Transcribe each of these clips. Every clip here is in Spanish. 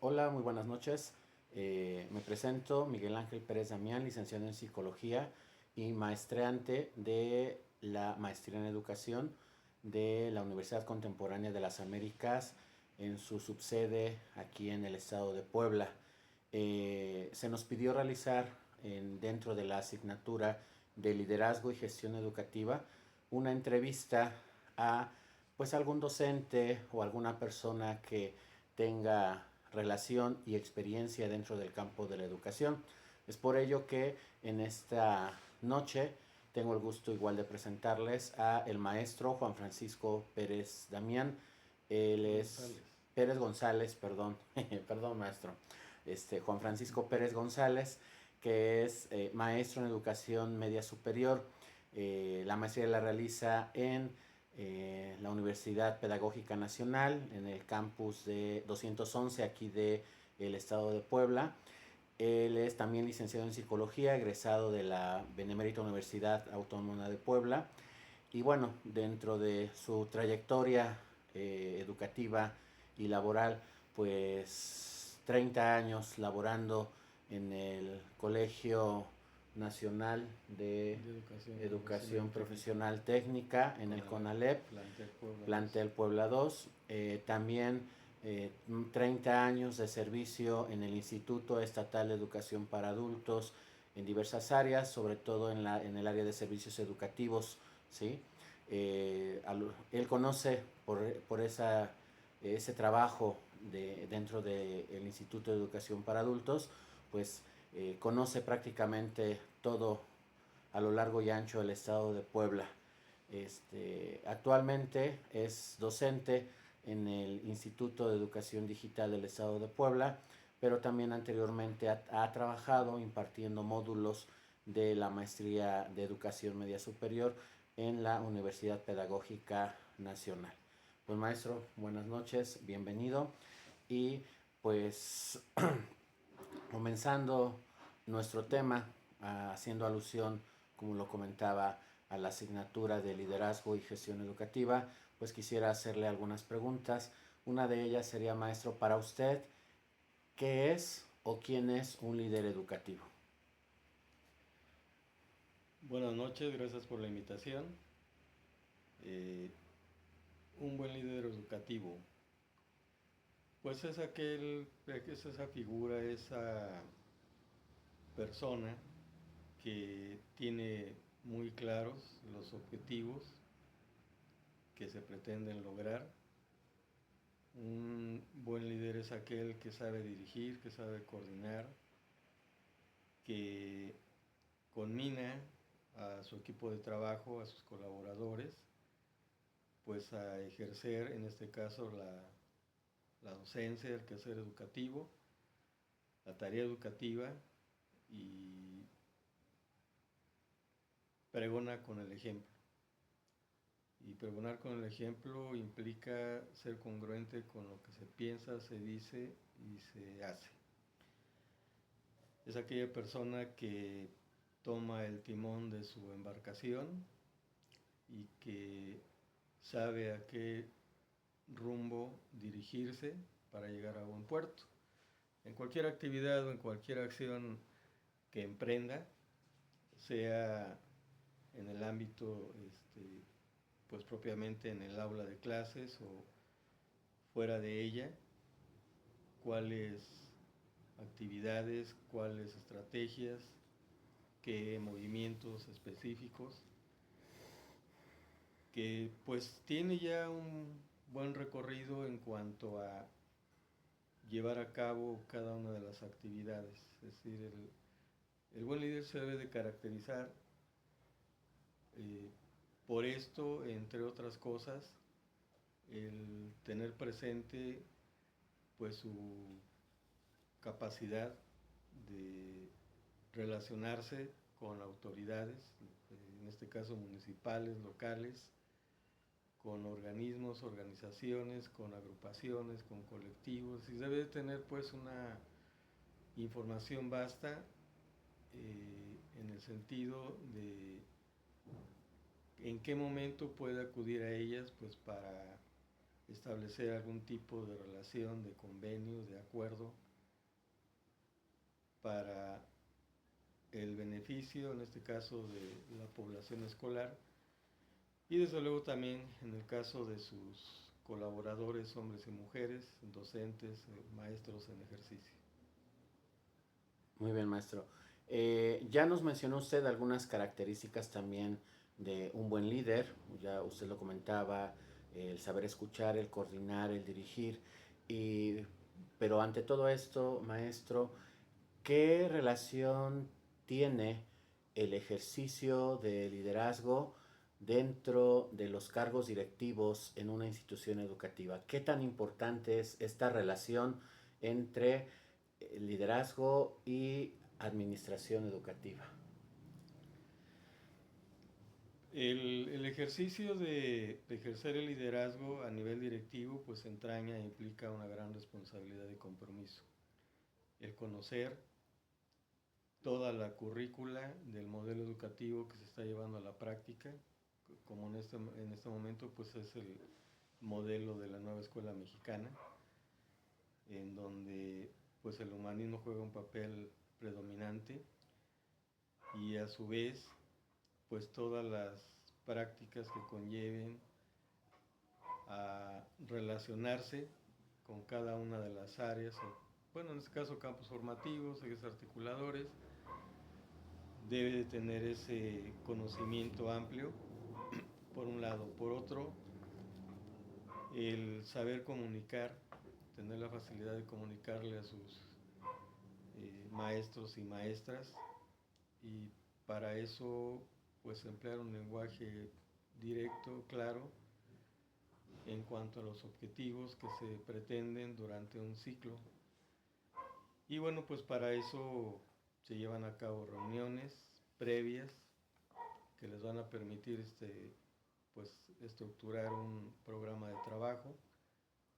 Hola, muy buenas noches. Me presento Miguel Ángel Pérez Damián, licenciado en Psicología y maestreante de la Maestría en Educación de la Universidad Contemporánea de las Américas en su subsede aquí en el estado de Puebla. Se nos pidió realizar dentro de la asignatura de Liderazgo y Gestión Educativa una entrevista a pues algún docente o alguna persona que tenga relación y experiencia dentro del campo de la educación. Es por ello que en esta noche tengo el gusto igual de presentarles a el maestro Juan Francisco Pérez Damián. Él es González. Pérez González, perdón, perdón maestro. Juan Francisco Pérez González, que es maestro en educación media superior. La maestría la realiza en la Universidad Pedagógica Nacional, en el campus de 211 aquí de el estado de Puebla. Él es también licenciado en psicología, egresado de la Benemérita Universidad Autónoma de Puebla. Y bueno, dentro de su trayectoria educativa y laboral, pues 30 años laborando en el Colegio Nacional de De Educación Educación Profesional Técnica, Profesional Técnica en el CONALEP, CONALEP, Plantel Puebla 2. plantel Puebla 2. También 30 años de servicio en el Instituto Estatal de Educación para Adultos en diversas áreas, sobre todo en el área de servicios educativos, ¿sí? Él conoce ese trabajo dentro del Instituto de Educación para Adultos, pues conoce prácticamente todo a lo largo y ancho del estado de Puebla. Actualmente es docente en el Instituto de Educación Digital del Estado de Puebla, pero también anteriormente ha trabajado impartiendo módulos de la Maestría de Educación Media Superior en la Universidad Pedagógica Nacional. Pues maestro, buenas noches, bienvenido. Y pues comenzando nuestro tema, haciendo alusión, como lo comentaba, a la asignatura de liderazgo y gestión educativa, pues quisiera hacerle algunas preguntas. Una de ellas sería, maestro, para usted, ¿qué es o quién es un líder educativo? Buenas noches, gracias por la invitación. Eh, un buen líder educativo, pues es esa figura, esa persona que tiene muy claros los objetivos que se pretenden lograr. Un buen líder es aquel que sabe dirigir, que sabe coordinar, que conmina a su equipo de trabajo, a sus colaboradores, pues a ejercer en este caso la docencia, el quehacer educativo, la tarea educativa y pregona con el ejemplo. Y pregonar con el ejemplo implica ser congruente con lo que se piensa, se dice y se hace. Es aquella persona que toma el timón de su embarcación y que sabe a qué rumbo dirigirse para llegar a buen puerto. En cualquier actividad o en cualquier acción que emprenda, sea en el ámbito, pues propiamente en el aula de clases o fuera de ella, cuáles actividades, cuáles estrategias, qué movimientos específicos, que pues tiene ya un buen recorrido en cuanto a llevar a cabo cada una de las actividades. Es decir, el buen líder se debe de caracterizar eh, por esto, entre otras cosas, el tener presente pues su capacidad de relacionarse con autoridades, en este caso municipales, locales, con organismos, organizaciones, con agrupaciones, con colectivos, y debe de tener pues una información vasta en el sentido de en qué momento puede acudir a ellas pues para establecer algún tipo de relación, de convenio, de acuerdo para el beneficio, en este caso, de la población escolar y desde luego también en el caso de sus colaboradores, hombres y mujeres, docentes, maestros en ejercicio. Muy bien, maestro. Ya nos mencionó usted algunas características también de un buen líder, ya usted lo comentaba, el saber escuchar, el coordinar, el dirigir, y, pero ante todo esto, maestro, ¿qué relación tiene el ejercicio de liderazgo dentro de los cargos directivos en una institución educativa? ¿Qué tan importante es esta relación entre liderazgo y administración educativa? El ejercicio de ejercer el liderazgo a nivel directivo pues entraña e implica una gran responsabilidad y compromiso. El conocer toda la currícula del modelo educativo que se está llevando a la práctica, como en este momento pues es el modelo de la nueva escuela mexicana, en donde pues el humanismo juega un papel predominante y a su vez pues todas las prácticas que conlleven a relacionarse con cada una de las áreas, bueno, en este caso campos formativos, ejes articuladores, debe de tener ese conocimiento amplio, por un lado. Por otro, el saber comunicar, tener la facilidad de comunicarle a sus maestros y maestras, y para eso pues emplear un lenguaje directo, claro, en cuanto a los objetivos que se pretenden durante un ciclo. Y bueno, pues para eso se llevan a cabo reuniones previas que les van a permitir pues estructurar un programa de trabajo,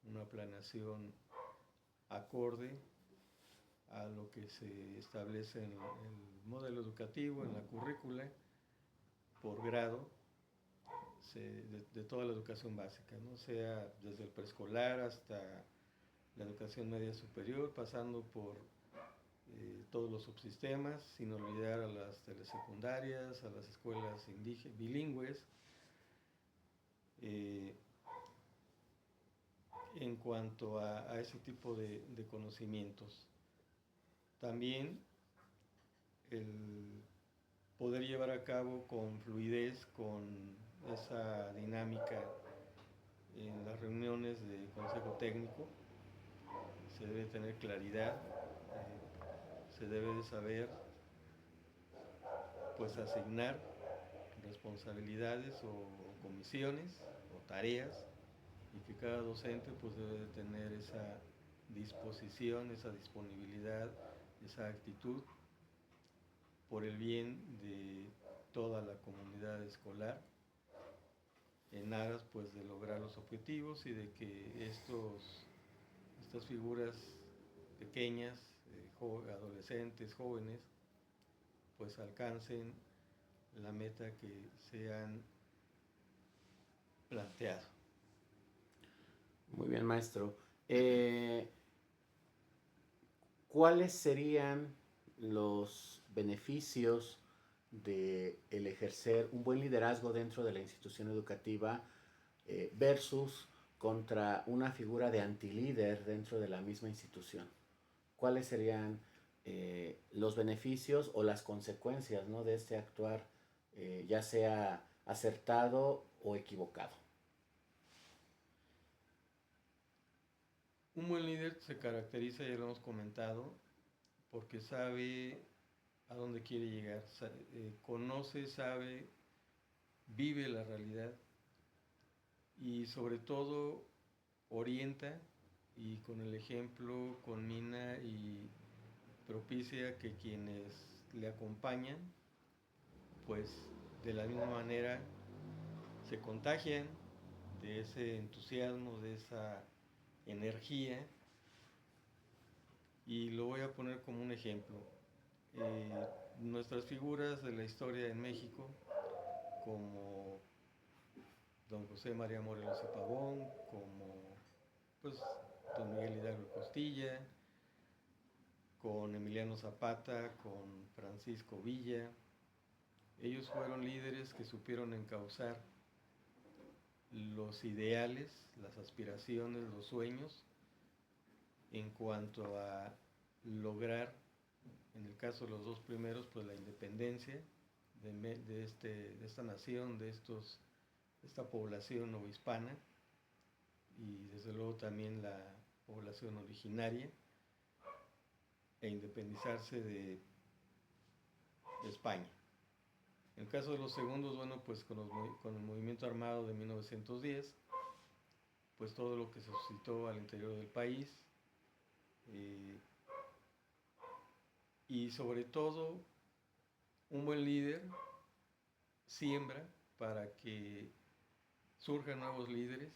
una planeación acorde a lo que se establece en el modelo educativo, en la currícula, por grado de toda la educación básica, ¿no? Sea desde el preescolar hasta la educación media superior, pasando por todos los subsistemas, sin olvidar a las telesecundarias, a las escuelas bilingües, en cuanto a ese tipo de conocimientos. También el poder llevar a cabo con fluidez, con esa dinámica en las reuniones de consejo técnico, se debe tener claridad, se debe de saber pues asignar responsabilidades o comisiones o tareas, y que cada docente pues debe de tener esa disposición, esa disponibilidad, esa actitud por el bien de toda la comunidad escolar, en aras pues de lograr los objetivos y de que estas figuras pequeñas, adolescentes, jóvenes, pues alcancen la meta que se han planteado. Muy bien, maestro. ¿Cuáles serían los beneficios de el ejercer un buen liderazgo dentro de la institución educativa versus contra una figura de antilíder dentro de la misma institución? ¿Cuáles serían los beneficios o las consecuencias, ¿no?, de este actuar, ya sea acertado o equivocado? Un buen líder se caracteriza, ya lo hemos comentado, porque sabe a dónde quiere llegar, conoce, sabe, vive la realidad y sobre todo orienta, y con el ejemplo conmina y propicia que quienes le acompañan pues de la misma manera se contagian de ese entusiasmo, de esa energía. Y lo voy a poner como un ejemplo. Nuestras figuras de la historia en México, como don José María Morelos y Pavón, como pues don Miguel Hidalgo Costilla, con Emiliano Zapata, con Francisco Villa. Ellos fueron líderes que supieron encauzar los ideales, las aspiraciones, los sueños en cuanto a lograr, en el caso de los dos primeros, pues la independencia de esta nación, de esta población novohispana, y desde luego también la población originaria, e independizarse de España. En el caso de los segundos, bueno, pues con el movimiento armado de 1910, pues todo lo que se suscitó al interior del país, y sobre todo un buen líder siembra para que surjan nuevos líderes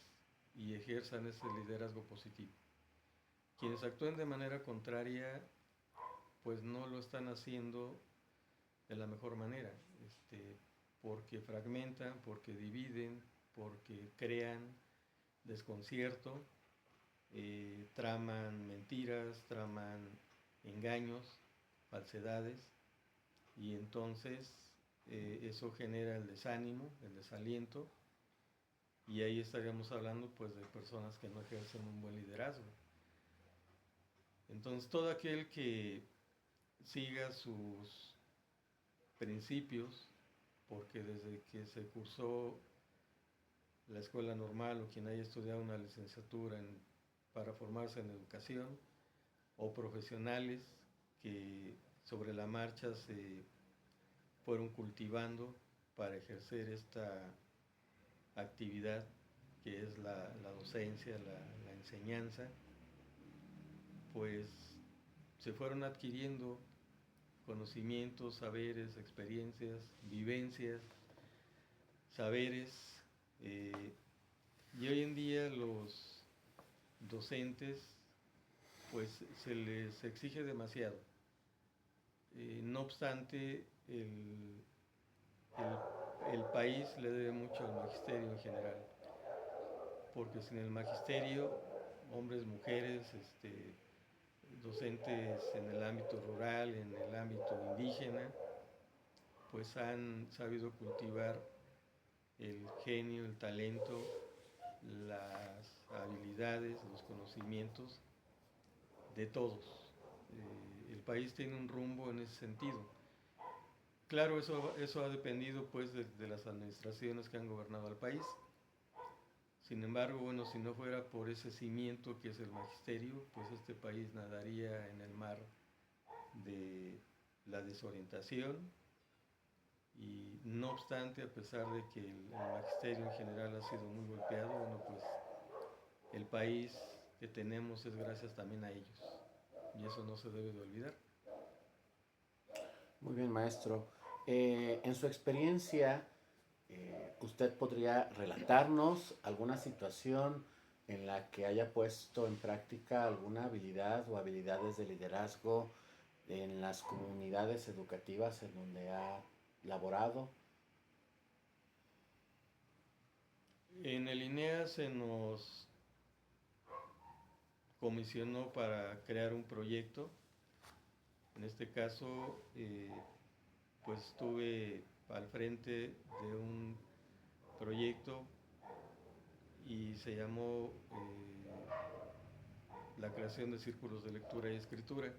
y ejerzan ese liderazgo positivo. Quienes actúen de manera contraria, pues no lo están haciendo de la mejor manera, porque fragmentan, porque dividen, porque crean desconcierto, traman mentiras, traman engaños, falsedades, y entonces eso genera el desánimo, el desaliento, y ahí estaríamos hablando pues de personas que no ejercen un buen liderazgo. Entonces todo aquel que siga sus principios, porque desde que se cursó la escuela normal o quien haya estudiado una licenciatura para formarse en educación, o profesionales que sobre la marcha se fueron cultivando para ejercer esta actividad que es la docencia, la enseñanza, pues se fueron adquiriendo conocimientos, saberes, experiencias, vivencias, saberes, y hoy en día los docentes pues se les exige demasiado. No obstante, el país le debe mucho al magisterio en general, porque sin el magisterio, hombres, mujeres, docentes en el ámbito rural, en el ámbito indígena, pues han sabido cultivar el genio, el talento, las habilidades, los conocimientos de todos. El país tiene un rumbo en ese sentido. Claro, eso ha dependido pues de las administraciones que han gobernado al país. Sin embargo, bueno, si no fuera por ese cimiento que es el magisterio, pues este país nadaría en el mar de la desorientación, y no obstante, a pesar de que el magisterio en general ha sido muy golpeado, bueno, pues el país que tenemos es gracias también a ellos, y eso no se debe de olvidar. Muy bien, maestro. En su experiencia, ¿usted podría relatarnos alguna situación en la que haya puesto en práctica alguna habilidad o habilidades de liderazgo en las comunidades educativas en donde ha laborado? En el INEA se nos comisionó para crear un proyecto. En este caso, pues estuve al frente de un proyecto y se llamó la creación de círculos de lectura y escritura,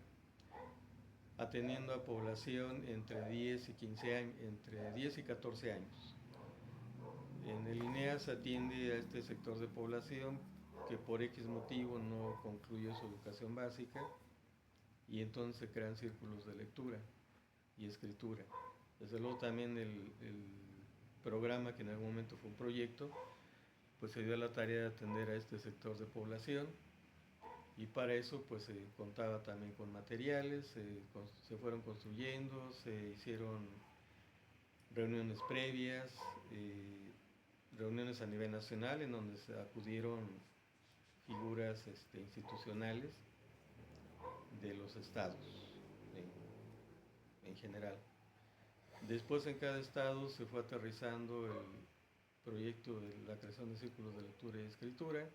atendiendo a población entre 10 y 15 años, entre 10 y 14 años. En el INEA se atiende a este sector de población que por X motivo no concluyó su educación básica, y entonces se crean círculos de lectura y escritura. Desde luego también el programa, que en algún momento fue un proyecto, pues se dio a la tarea de atender a este sector de población, y para eso pues se contaba también con materiales, se fueron construyendo, se hicieron reuniones previas, reuniones a nivel nacional en donde se acudieron figuras institucionales de los estados en general. Después en cada estado se fue aterrizando el proyecto de la creación de círculos de lectura y escritura,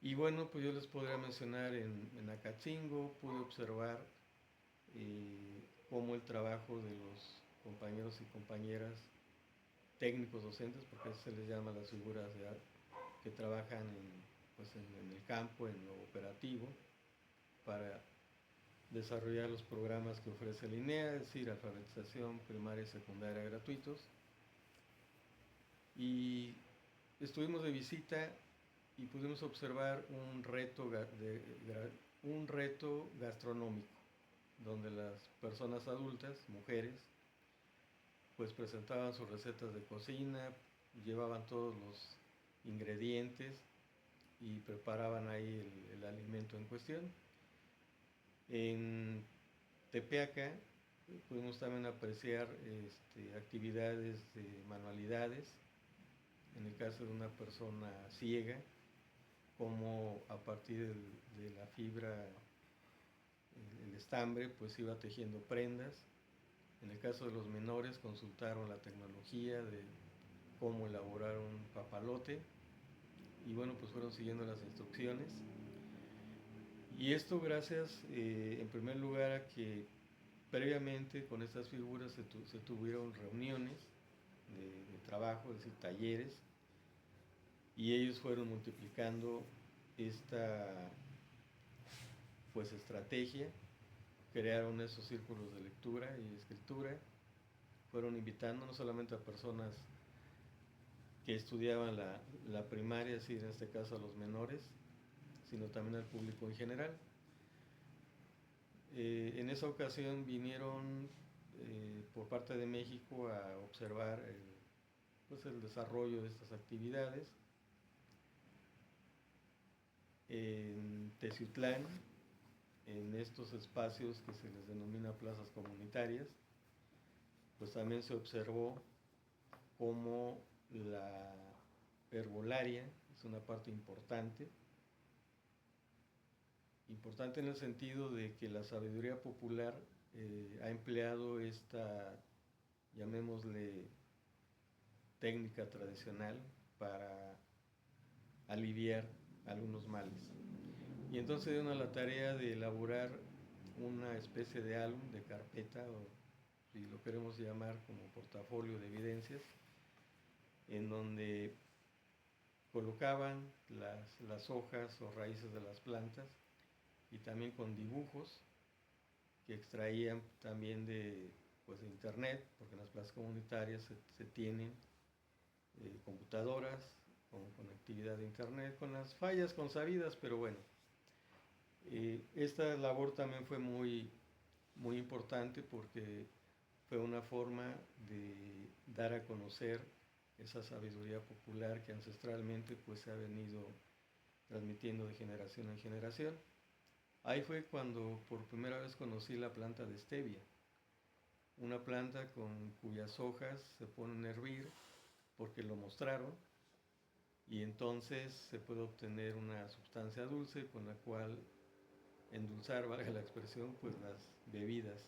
Y bueno, pues yo les podría mencionar en Acatzingo, pude observar cómo el trabajo de los compañeros y compañeras técnicos docentes, porque así se les llama las figuras que trabajan pues en el campo, en lo operativo, para desarrollar los programas que ofrece el INEA, es decir, alfabetización primaria y secundaria gratuitos. Y estuvimos de visita y pudimos observar un reto gastronómico, donde las personas adultas, mujeres, pues presentaban sus recetas de cocina, llevaban todos los ingredientes y preparaban ahí el alimento en cuestión. En Tepeaca pudimos también apreciar actividades de manualidades, en el caso de una persona ciega, como a partir de la fibra, el estambre, pues iba tejiendo prendas. En el caso de los menores consultaron la tecnología de cómo elaborar un papalote y bueno, pues fueron siguiendo las instrucciones. Y esto gracias, en primer lugar, a que previamente con estas figuras se tuvieron reuniones de trabajo, es decir, talleres, y ellos fueron multiplicando esta pues estrategia, crearon esos círculos de lectura y escritura, fueron invitando no solamente a personas que estudiaban la primaria, es decir, en este caso a los menores, sino también al público en general. En esa ocasión vinieron por parte de México a observar pues el desarrollo de estas actividades. En Teciutlán, en estos espacios que se les denomina plazas comunitarias, pues también se observó cómo la herbolaria es una parte importante en el sentido de que la sabiduría popular ha empleado esta, llamémosle, técnica tradicional para aliviar algunos males. Y entonces dieron a la tarea de elaborar una especie de álbum, de carpeta, o si lo queremos llamar como portafolio de evidencias, en donde colocaban las hojas o raíces de las plantas y también con dibujos que extraían también de internet, porque en las plazas comunitarias se tienen computadoras con conectividad de internet, con las fallas consabidas, pero bueno. Esta labor también fue muy, muy importante porque fue una forma de dar a conocer esa sabiduría popular que ancestralmente pues se ha venido transmitiendo de generación en generación. Ahí fue cuando por primera vez conocí la planta de stevia, una planta cuyas hojas se ponen a hervir porque lo mostraron y entonces se puede obtener una sustancia dulce con la cual endulzar, valga la expresión, pues las bebidas.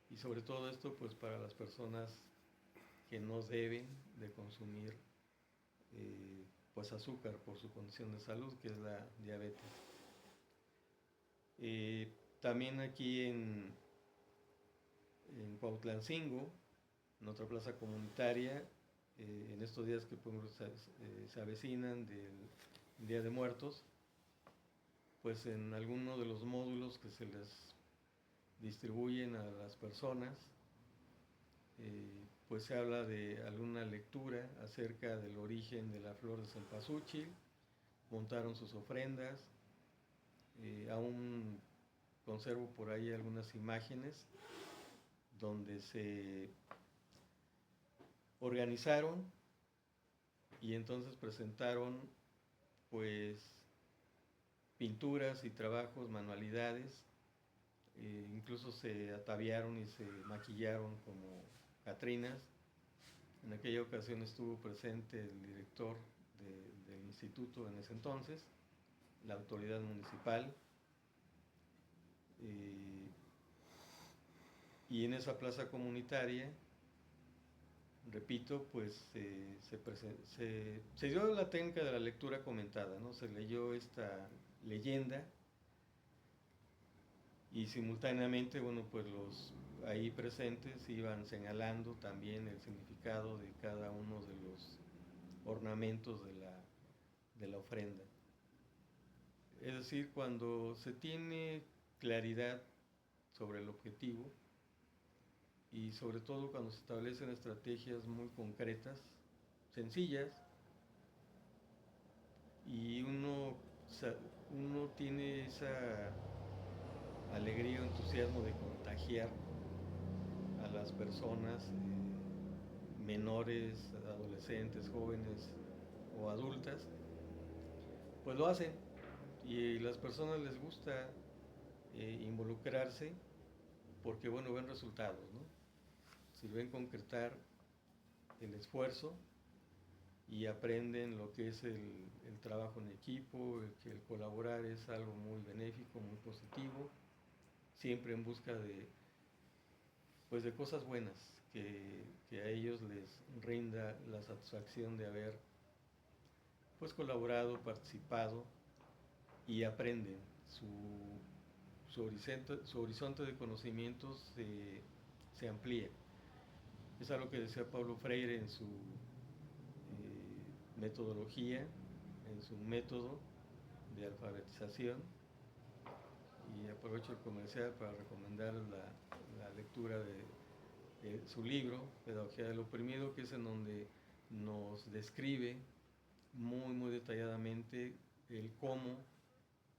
Y sobre todo esto pues para las personas que no deben de consumir pues azúcar por su condición de salud, que es la diabetes. También aquí en Cuautlancingo, en otra plaza comunitaria, en estos días que se avecinan del Día de Muertos, pues en alguno de los módulos que se les distribuyen a las personas, pues se habla de alguna lectura acerca del origen de la flor de cempasúchil, montaron sus ofrendas, aún conservo por ahí algunas imágenes donde se organizaron y entonces presentaron pues pinturas y trabajos, manualidades, incluso se ataviaron y se maquillaron como catrinas. En aquella ocasión estuvo presente el director del instituto en ese entonces, la autoridad municipal, y en esa plaza comunitaria repito, pues se dio la técnica de la lectura comentada, ¿no? Se leyó esta leyenda y simultáneamente, bueno, pues los ahí presentes iban señalando también el significado de cada uno de los ornamentos de la ofrenda. Es decir, cuando se tiene claridad sobre el objetivo y sobre todo cuando se establecen estrategias muy concretas, sencillas, y uno tiene esa alegría o entusiasmo de contagiar a las personas menores, adolescentes, jóvenes o adultas, pues lo hacen y a las personas les gusta involucrarse porque, bueno, ven resultados, ¿no? Si ven concretar el esfuerzo y aprenden lo que es el trabajo en equipo, que el colaborar es algo muy benéfico, muy positivo, siempre en busca pues de cosas buenas, que a ellos les rinda la satisfacción de haber pues colaborado, participado y aprenden. Su horizonte de conocimientos se amplía. Es algo que decía Pablo Freire en su metodología, en su método de alfabetización. Y aprovecho el comercial para recomendar la lectura de su libro, Pedagogía del Oprimido, que es en donde nos describe muy detalladamente el cómo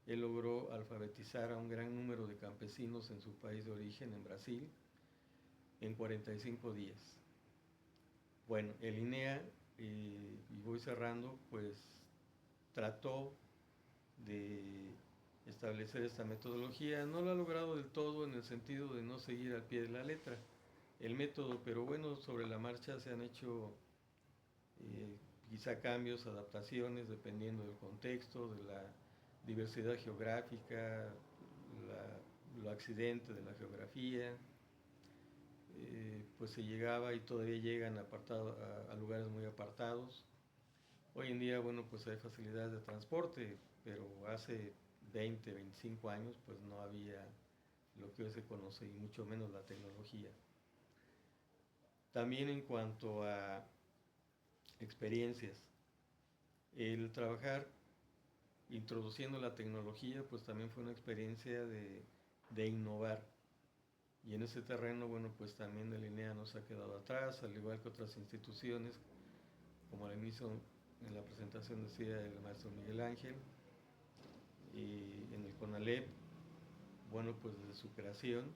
él logró alfabetizar a un gran número de campesinos en su país de origen, en Brasil, en 45 días. Bueno, el INEA, y voy cerrando, pues trató de establecer esta metodología. No lo ha logrado del todo en el sentido de no seguir al pie de la letra el método, pero bueno, sobre la marcha se han hecho quizá cambios, adaptaciones, dependiendo del contexto, de la diversidad geográfica, lo accidente de la geografía. Pues se llegaba y todavía llegan a lugares muy apartados. Hoy en día, bueno, pues hay facilidades de transporte, pero hace 20, 25 años, pues no había lo que hoy se conoce y mucho menos la tecnología. También en cuanto a experiencias, el trabajar introduciendo la tecnología, pues también fue una experiencia de innovar. Y en ese terreno, bueno, pues también el INEA no se ha quedado atrás, al igual que otras instituciones, como al inicio en la presentación decía el maestro Miguel Ángel, y en el CONALEP, bueno, pues desde su creación,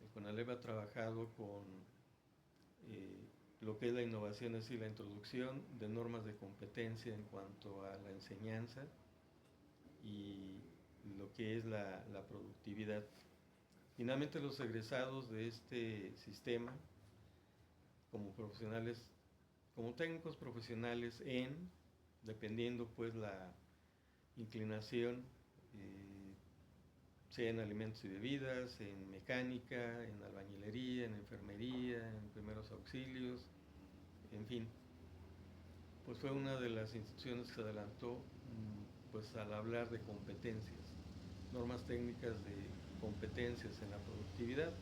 el CONALEP ha trabajado con lo que es la innovación, es decir, la introducción de normas de competencia en cuanto a la enseñanza y lo que es la productividad. Finalmente, los egresados de este sistema, como profesionales, como técnicos profesionales dependiendo pues la inclinación, sea en alimentos y bebidas, en mecánica, en albañilería, en enfermería, en primeros auxilios, en fin, pues fue una de las instituciones que se adelantó pues al hablar de competencias, normas técnicas de competencias en la productividad,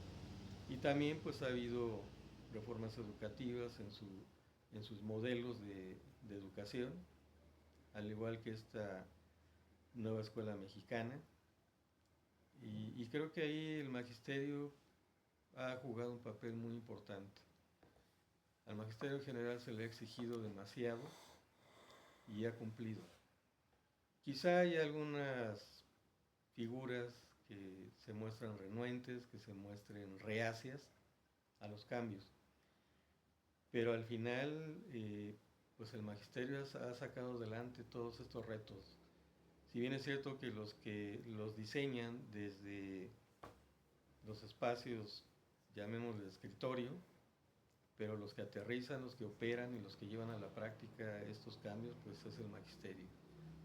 y también pues ha habido reformas educativas en sus modelos de educación, al igual que esta nueva escuela mexicana, y creo que ahí el magisterio ha jugado un papel muy importante. Al magisterio general se le ha exigido demasiado y ha cumplido. Quizá hay algunas figuras que se muestran renuentes, que se muestren reacias a los cambios, pero al final pues el magisterio ha sacado adelante todos estos retos. Si bien es cierto que los diseñan desde los espacios, llamémosle escritorio, pero los que aterrizan, los que operan y los que llevan a la práctica estos cambios, pues es el magisterio.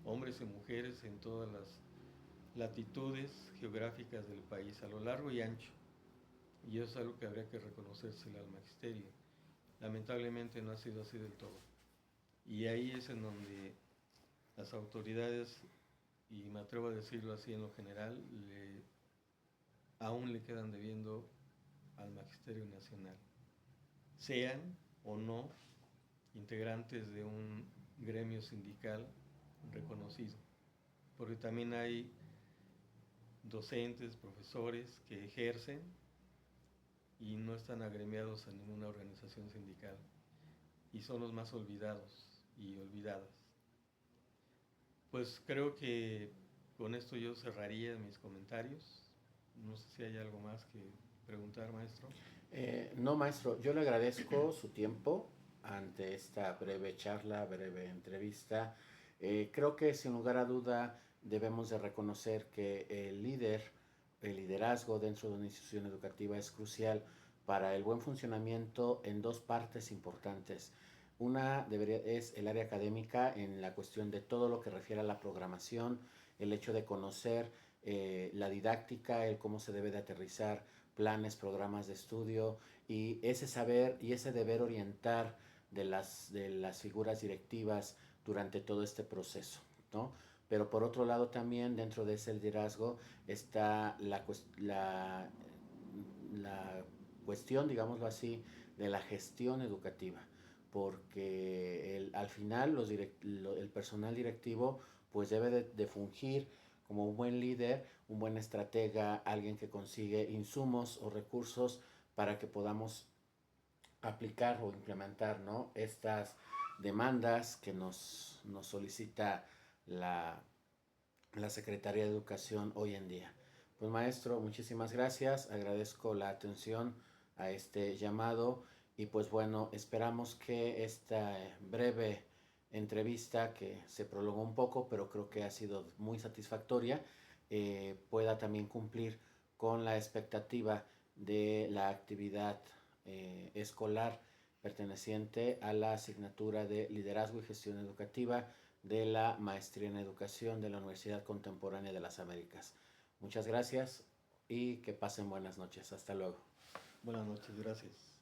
Hombres y mujeres en todas las latitudes geográficas del país, a lo largo y ancho. Y eso es algo que habría que reconocérselo al magisterio. Lamentablemente no ha sido así del todo. Y ahí es en donde las autoridades, y me atrevo a decirlo así en lo general, aún le quedan debiendo al Magisterio Nacional, sean o no integrantes de un gremio sindical reconocido, porque también hay docentes, profesores que ejercen y no están agremiados a ninguna organización sindical, y son los más olvidados y olvidadas. Pues creo que con esto yo cerraría mis comentarios. No sé si hay algo más que preguntar, maestro. No, maestro, yo le agradezco su tiempo ante esta breve charla, breve entrevista. Creo que sin lugar a duda debemos de reconocer que el liderazgo dentro de una institución educativa es crucial para el buen funcionamiento en dos partes importantes. Una es el área académica en la cuestión de todo lo que refiere a la programación, el hecho de conocer la didáctica, el cómo se debe de aterrizar planes, programas de estudio y ese saber y ese deber orientar de las figuras directivas durante todo este proceso, ¿no? Pero por otro lado también dentro de ese liderazgo está la cuestión, digámoslo así, de la gestión educativa, porque al final el personal directivo pues debe de fungir como un buen líder, un buen estratega, alguien que consigue insumos o recursos para que podamos aplicar o implementar, ¿no?, estas demandas que nos solicita la, la Secretaría de Educación hoy en día. Pues maestro, muchísimas gracias, agradezco la atención a este llamado y pues bueno, esperamos que esta breve entrevista que se prolongó un poco, pero creo que ha sido muy satisfactoria, pueda también cumplir con la expectativa de la actividad escolar perteneciente a la asignatura de Liderazgo y Gestión Educativa de la Maestría en Educación de la Universidad Contemporánea de las Américas. Muchas gracias y que pasen buenas noches. Hasta luego. Buenas noches, gracias.